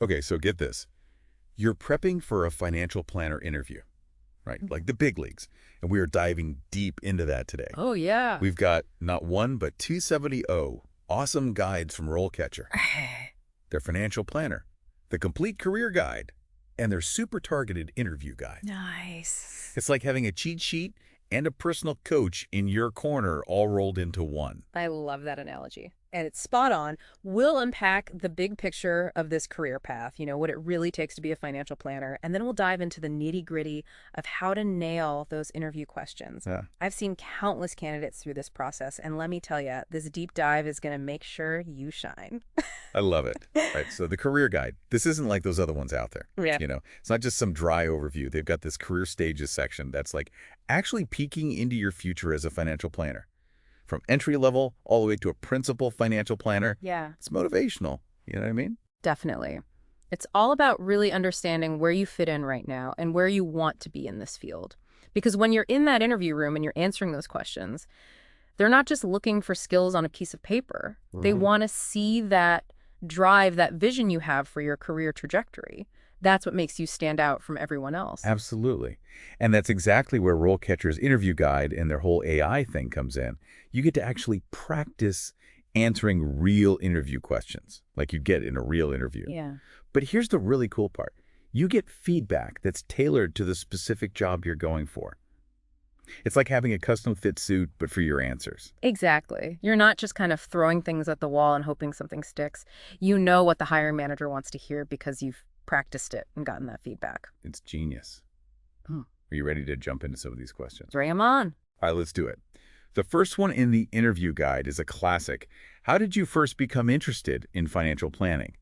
Okay, so get this. You're prepping for a financial planner interview, right? Like the big leagues. And we are diving deep into that today. Oh, yeah. We've got not one, but 270 awesome guides from RoleCatcher, their financial planner, the complete career guide, and their super targeted interview guide. Nice. It's like having a cheat sheet and a personal coach in your corner all rolled into one. I love that analogy. And it's spot on. We'll unpack the big picture of this career path, what it really takes to be a financial planner. And then we'll dive into the nitty-gritty of how to nail those interview questions. Yeah. I've seen countless candidates through this process. And let me tell you, this deep dive is going to make sure you shine. I love it. Right. So the career guide, this isn't like those other ones out there. Yeah. It's not just some dry overview. They've got this career stages section that's like actually peeking into your future as a financial planner. From entry level all the way to a principal financial planner. Yeah. It's motivational. You know what I mean? Definitely. It's all about really understanding where you fit in right now and where you want to be in this field. Because when you're in that interview room and you're answering those questions, they're not just looking for skills on a piece of paper. They want to see that drive, that vision you have for your career trajectory. That's what makes you stand out from everyone else. Absolutely. And that's exactly where RoleCatcher's interview guide and their whole AI thing comes in. You get to actually practice answering real interview questions like you'd get in a real interview. Yeah. But here's the really cool part. You get feedback that's tailored to the specific job you're going for. It's like having a custom fit suit, but for your answers. Exactly. You're not just kind of throwing things at the wall and hoping something sticks. You know what the hiring manager wants to hear because you've practiced it and gotten that feedback. It's genius. Are you ready to jump into some of these questions? Bring 'em on. All right, let's do it. The first one in the interview guide is a classic. How did you first become interested in financial planning?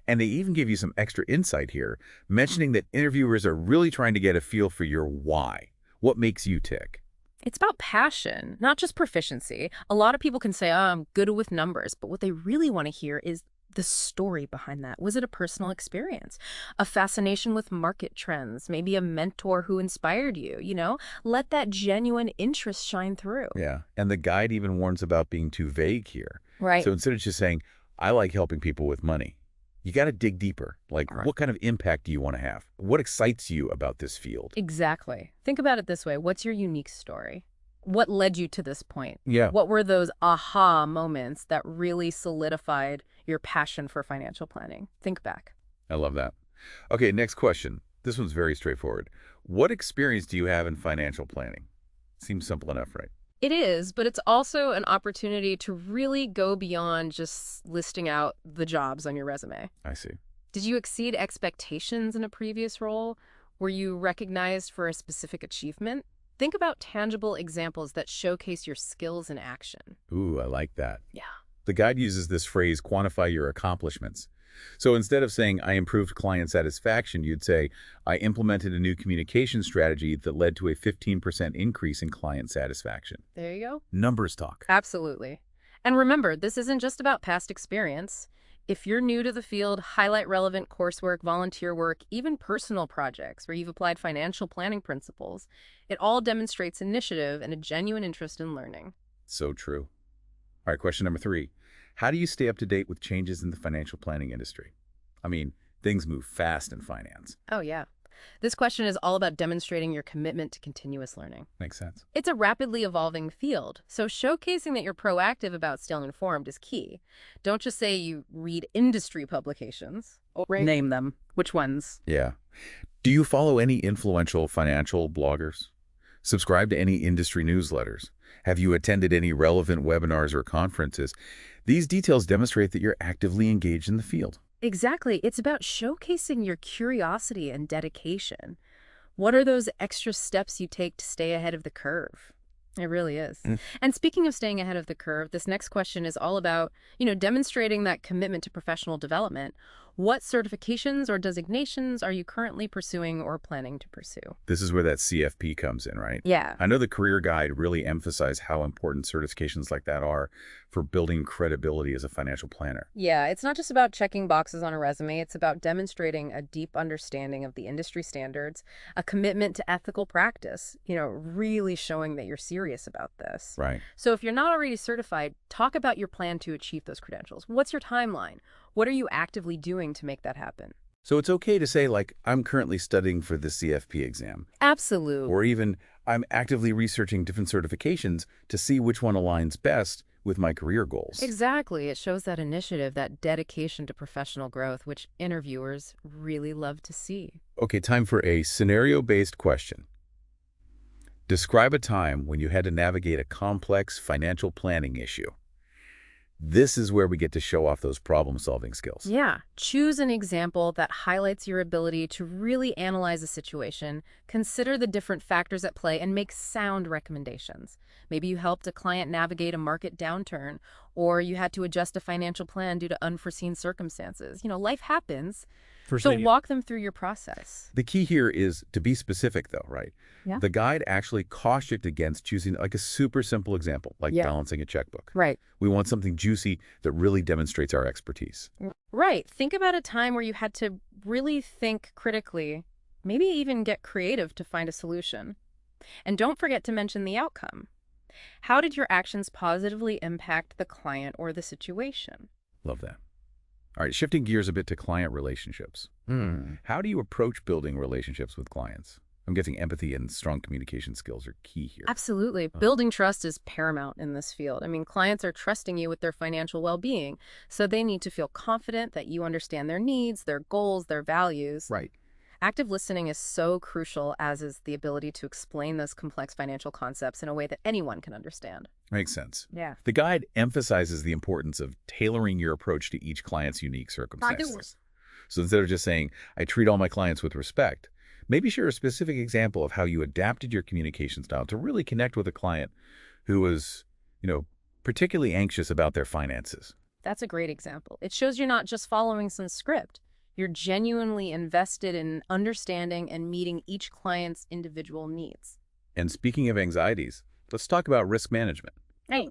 And they even give you some extra insight here, mentioning that interviewers are really trying to get a feel for your why. What makes you tick? It's about passion, not just proficiency. A lot of people can say, oh, I'm good with numbers, but what they really want to hear is the story behind that. Was it a personal experience? A fascination with market trends? Maybe a mentor who inspired you, Let that genuine interest shine through. Yeah, and the guide even warns about being too vague here. Right. So instead of just saying, I like helping people with money, you got to dig deeper. Like, what kind of impact do you want to have? What excites you about this field? Exactly. Think about it this way. What's your unique story? What led you to this point? Yeah. What were those aha moments that really solidified your passion for financial planning? Think back. I love that. Okay, next question. This one's very straightforward. What experience do you have in financial planning? Seems simple enough, right? It is, but it's also an opportunity to really go beyond just listing out the jobs on your resume. I see. Did you exceed expectations in a previous role? Were you recognized for a specific achievement? Think about tangible examples that showcase your skills in action. Ooh, I like that. Yeah. The guide uses this phrase, quantify your accomplishments. So instead of saying, I improved client satisfaction, you'd say, I implemented a new communication strategy that led to a 15% increase in client satisfaction. There you go. Numbers talk. Absolutely. And remember, this isn't just about past experience. If you're new to the field, highlight relevant coursework, volunteer work, even personal projects where you've applied financial planning principles. It all demonstrates initiative and a genuine interest in learning. So true. All right, question number 3. How do you stay up to date with changes in the financial planning industry? I mean, things move fast in finance. Oh, yeah. This question is all about demonstrating your commitment to continuous learning. Makes sense. It's a rapidly evolving field, so showcasing that you're proactive about staying informed is key. Don't just say you read industry publications. Or name them. Which ones? Yeah. Do you follow any influential financial bloggers? Subscribe to any industry newsletters? Have you attended any relevant webinars or conferences? These details demonstrate that you're actively engaged in the field. Exactly. It's about showcasing your curiosity and dedication. What are those extra steps you take to stay ahead of the curve? It really is. And speaking of staying ahead of the curve, this next question is all about, demonstrating that commitment to professional development. What certifications or designations are you currently pursuing or planning to pursue? This is where that CFP comes in, right? Yeah. I know the career guide really emphasized how important certifications like that are for building credibility as a financial planner. Yeah, it's not just about checking boxes on a resume. It's about demonstrating a deep understanding of the industry standards, a commitment to ethical practice, really showing that you're serious about this. Right. So if you're not already certified, talk about your plan to achieve those credentials. What's your timeline? What are you actively doing to make that happen? So it's okay to say, like, I'm currently studying for the CFP exam, Absolute. or even I'm actively researching different certifications to see which one aligns best with my career goals. Exactly. It shows that initiative, that dedication to professional growth, which interviewers really love to see. Okay, time for a scenario-based question. Describe a time when you had to navigate a complex financial planning issue. This is where we get to show off those problem-solving skills. Yeah. Choose an example that highlights your ability to really analyze a situation, consider the different factors at play, and make sound recommendations. Maybe you helped a client navigate a market downturn, or you had to adjust a financial plan due to unforeseen circumstances. Life happens. So walk them through your process. The key here is to be specific, though, right? Yeah. The guide actually cautioned against choosing like a super simple example, like Yeah. balancing a checkbook. Right. We want something juicy that really demonstrates our expertise. Right. Think about a time where you had to really think critically, maybe even get creative to find a solution. And don't forget to mention the outcome. How did your actions positively impact the client or the situation? Love that. All right, shifting gears a bit to client relationships. How do you approach building relationships with clients? I'm guessing empathy and strong communication skills are key here. Absolutely. Building trust is paramount in this field. I mean, clients are trusting you with their financial well-being, so they need to feel confident that you understand their needs, their goals, their values. Right. Active listening is so crucial, as is the ability to explain those complex financial concepts in a way that anyone can understand. Makes sense. Yeah. The guide emphasizes the importance of tailoring your approach to each client's unique circumstances. So instead of just saying, I treat all my clients with respect, maybe share a specific example of how you adapted your communication style to really connect with a client who was, particularly anxious about their finances. That's a great example. It shows you're not just following some script. You're genuinely invested in understanding and meeting each client's individual needs. And speaking of anxieties, let's talk about risk management. Right.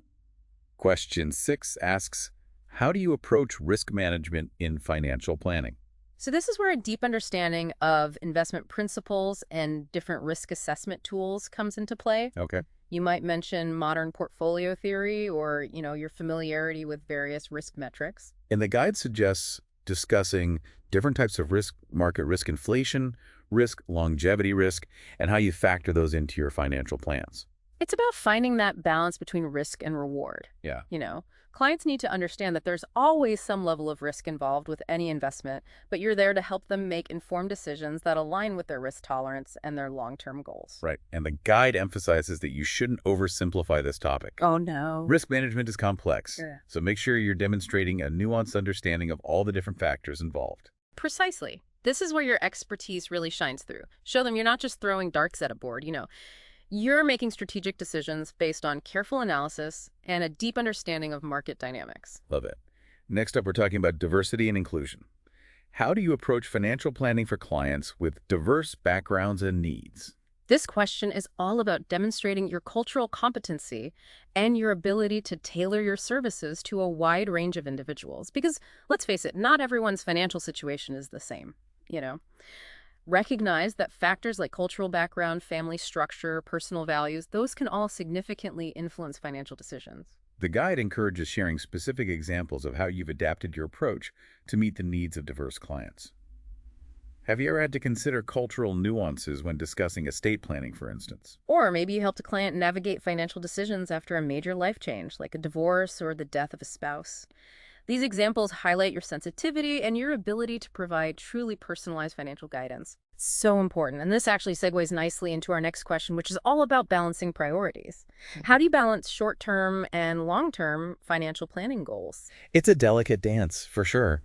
Question 6 asks, how do you approach risk management in financial planning? So this is where a deep understanding of investment principles and different risk assessment tools comes into play. Okay. You might mention modern portfolio theory or, your familiarity with various risk metrics. And the guide suggests discussing different types of risk, market risk, inflation risk, longevity risk, and how you factor those into your financial plans. It's about finding that balance between risk and reward. Yeah. Clients need to understand that there's always some level of risk involved with any investment, but you're there to help them make informed decisions that align with their risk tolerance and their long-term goals. Right. And the guide emphasizes that you shouldn't oversimplify this topic. Oh, no. Risk management is complex, Yeah. so make sure you're demonstrating a nuanced understanding of all the different factors involved. Precisely. This is where your expertise really shines through. Show them you're not just throwing darts at a board, You're making strategic decisions based on careful analysis and a deep understanding of market dynamics. Love it. Next up, we're talking about diversity and inclusion. How do you approach financial planning for clients with diverse backgrounds and needs? This question is all about demonstrating your cultural competency and your ability to tailor your services to a wide range of individuals. Because, let's face it, not everyone's financial situation is the same, Recognize that factors like cultural background, family structure, personal values, those can all significantly influence financial decisions. The guide encourages sharing specific examples of how you've adapted your approach to meet the needs of diverse clients. Have you ever had to consider cultural nuances when discussing estate planning, for instance? Or maybe you helped a client navigate financial decisions after a major life change, like a divorce or the death of a spouse. These examples highlight your sensitivity and your ability to provide truly personalized financial guidance. It's so important. And this actually segues nicely into our next question, which is all about balancing priorities. How do you balance short-term and long-term financial planning goals? It's a delicate dance, for sure.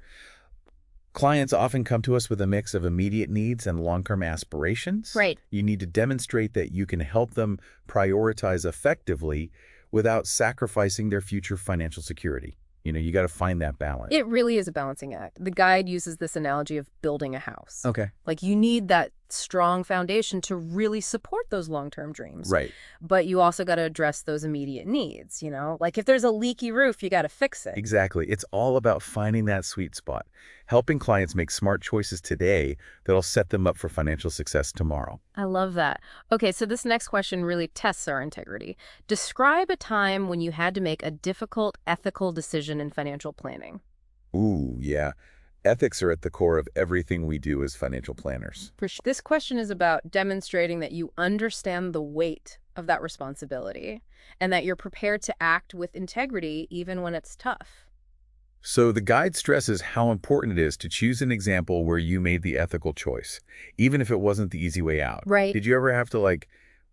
Clients often come to us with a mix of immediate needs and long-term aspirations. Right. You need to demonstrate that you can help them prioritize effectively without sacrificing their future financial security. You got to find that balance. It really is a balancing act. The guide uses this analogy of building a house. Okay. Like you need that strong foundation to really support those long-term dreams. Right. But you also got to address those immediate needs, Like if there's a leaky roof, you got to fix it. Exactly. It's all about finding that sweet spot, helping clients make smart choices today that'll set them up for financial success tomorrow. I love that. Okay, so this next question really tests our integrity. Describe a time when you had to make a difficult ethical decision in financial planning. Ooh, yeah. Ethics are at the core of everything we do as financial planners. This question is about demonstrating that you understand the weight of that responsibility and that you're prepared to act with integrity even when it's tough. So the guide stresses how important it is to choose an example where you made the ethical choice, even if it wasn't the easy way out. Right. Did you ever have to,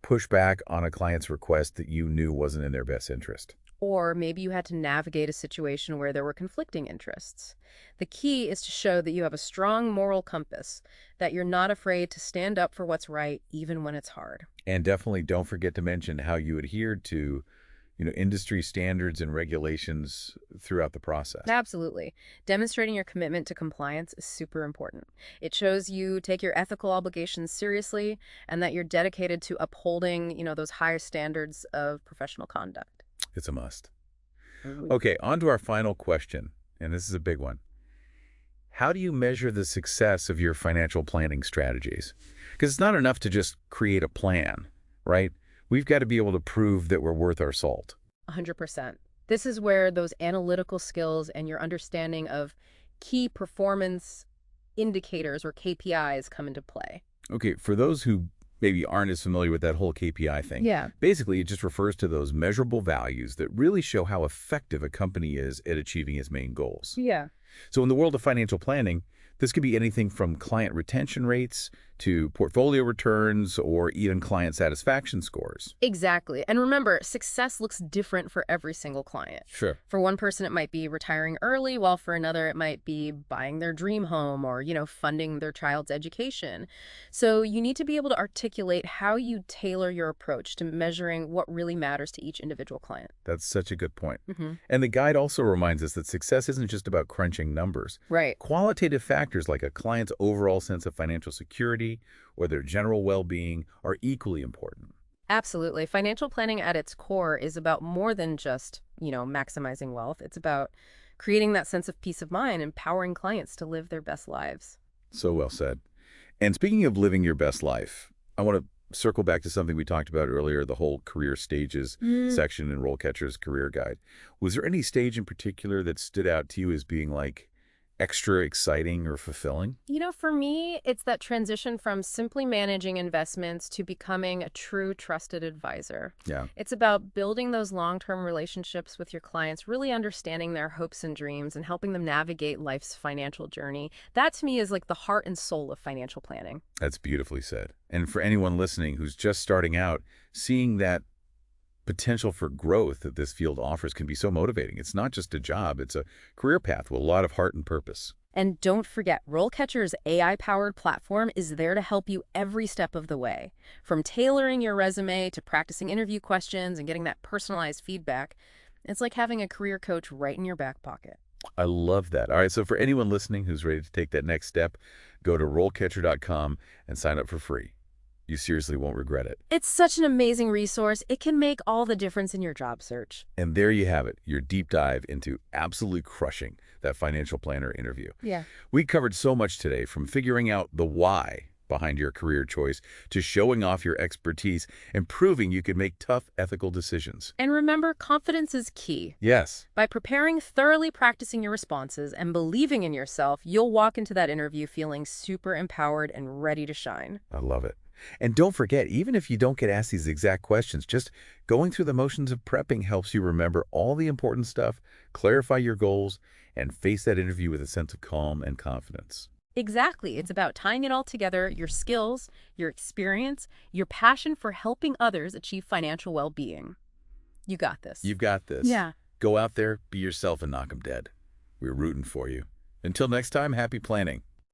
push back on a client's request that you knew wasn't in their best interest? Or maybe you had to navigate a situation where there were conflicting interests. The key is to show that you have a strong moral compass, that you're not afraid to stand up for what's right, even when it's hard. And definitely don't forget to mention how you adhered to industry standards and regulations throughout the process. Absolutely. Demonstrating your commitment to compliance is super important. It shows you take your ethical obligations seriously and that you're dedicated to upholding, those higher standards of professional conduct. It's a must. Mhm. Okay, on to our final question, and this is a big one. How do you measure the success of your financial planning strategies? Because it's not enough to just create a plan, right? We've got to be able to prove that we're worth our salt. 100%. This is where those analytical skills and your understanding of key performance indicators or KPIs come into play. Okay, for those who maybe aren't as familiar with that whole KPI thing, Yeah. basically it just refers to those measurable values that really show how effective a company is at achieving its main goals. Yeah. So in the world of financial planning, this could be anything from client retention rates to portfolio returns or even client satisfaction scores. Exactly. And remember, success looks different for every single client. Sure. For one person, it might be retiring early, while for another, it might be buying their dream home or, funding their child's education. So you need to be able to articulate how you tailor your approach to measuring what really matters to each individual client. That's such a good point. Mm-hmm. And the guide also reminds us that success isn't just about crunching numbers. Right. Qualitative factors like a client's overall sense of financial security or their general well-being are equally important. Absolutely. Financial planning at its core is about more than just, maximizing wealth. It's about creating that sense of peace of mind, empowering clients to live their best lives. So well said. And speaking of living your best life, I want to circle back to something we talked about earlier, the whole career stages section in RoleCatcher's Career Guide. Was there any stage in particular that stood out to you as being extra exciting or fulfilling? For me, it's that transition from simply managing investments to becoming a true trusted advisor. Yeah. It's about building those long-term relationships with your clients, really understanding their hopes and dreams and helping them navigate life's financial journey. That to me is like the heart and soul of financial planning. That's beautifully said. And for anyone listening who's just starting out, seeing that potential for growth that this field offers can be so motivating. It's not just a job, it's a career path with a lot of heart and purpose. And don't forget, RoleCatcher's AI-powered platform is there to help you every step of the way. From tailoring your resume to practicing interview questions and getting that personalized feedback, it's like having a career coach right in your back pocket. I love that. All right, so for anyone listening who's ready to take that next step, go to RoleCatcher.com and sign up for free. You seriously won't regret it. It's such an amazing resource. It can make all the difference in your job search. And there you have it, your deep dive into absolutely crushing that financial planner interview. Yeah. We covered so much today, from figuring out the why behind your career choice to showing off your expertise and proving you can make tough ethical decisions. And remember, confidence is key. Yes. By preparing, thoroughly practicing your responses, and believing in yourself, you'll walk into that interview feeling super empowered and ready to shine. I love it. And don't forget, even if you don't get asked these exact questions, just going through the motions of prepping helps you remember all the important stuff, clarify your goals, and face that interview with a sense of calm and confidence. Exactly. It's about tying it all together, your skills, your experience, your passion for helping others achieve financial well-being. You got this. You've got this. Yeah. Go out there, be yourself, and knock 'em dead. We're rooting for you. Until next time, happy planning.